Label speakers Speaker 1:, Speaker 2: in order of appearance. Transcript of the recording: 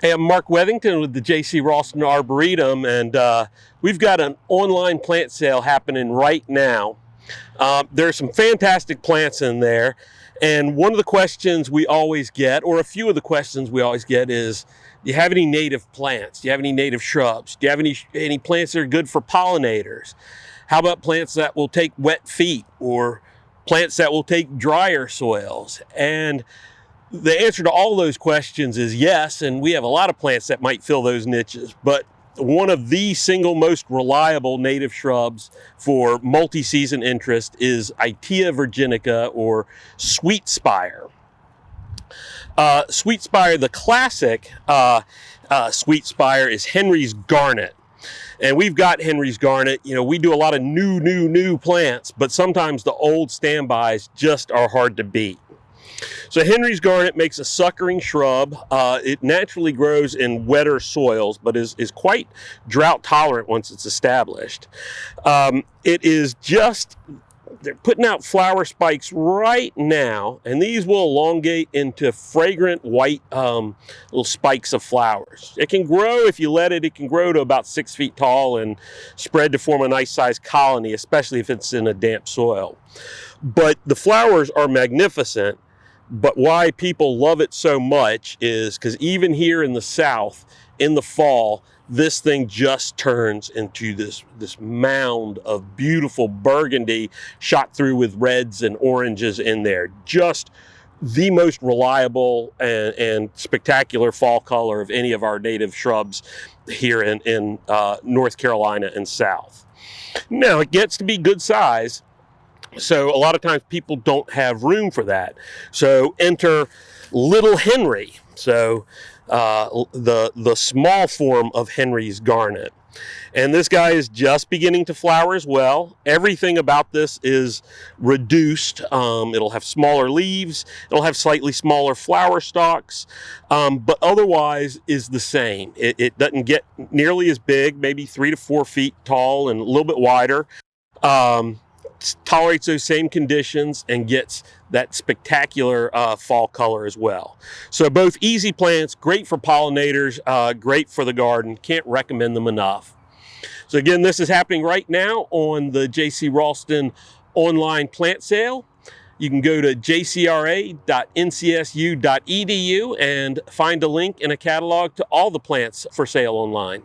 Speaker 1: Hey, I'm Mark Wethington with the J.C. Ralston Arboretum, and we've got an online plant sale happening right now. There's some fantastic plants in there, and one of the questions we always get, or a few of the questions we always get, is, do you have any native plants? Do you have any native shrubs? Do you have any plants that are good for pollinators? How about plants that will take wet feet, or plants that will take drier soils? And the answer to all those questions is yes, and we have a lot of plants that might fill those niches, but one of the single most reliable native shrubs for multi-season interest is Itea virginica, or sweet spire. Sweet spire, the classic sweet spire, is Henry's Garnet. And we've got Henry's Garnet. You know, we do a lot of new plants, but sometimes the old standbys just are hard to beat. So Henry's Garnet makes a suckering shrub. It naturally grows in wetter soils, but is quite drought tolerant once it's established. It is just, they're putting out flower spikes right now, and these will elongate into fragrant white little spikes of flowers. It can grow, if you let it, it can grow to about 6 feet tall and spread to form a nice sized colony, especially if it's in a damp soil. But the flowers are magnificent. But why people love it so much is because even here in the South, in the fall, this thing just turns into this mound of beautiful burgundy shot through with reds and oranges in there. Just the most reliable and spectacular fall color of any of our native shrubs here in North Carolina and South. Now, it gets to be good size. So a lot of times people don't have room for that. So enter Little Henry. So the small form of Henry's Garnet. And this guy is just beginning to flower as well. Everything about this is reduced. It'll have smaller leaves. It'll have slightly smaller flower stalks, but otherwise is the same. It doesn't get nearly as big, maybe 3 to 4 feet tall and a little bit wider. Tolerates those same conditions and gets that spectacular fall color as well. So both easy plants, great for pollinators, great for the garden. Can't recommend them enough. So again, this is happening right now on the J.C. Ralston online plant sale. You can go to jcra.ncsu.edu and find a link in a catalog to all the plants for sale online.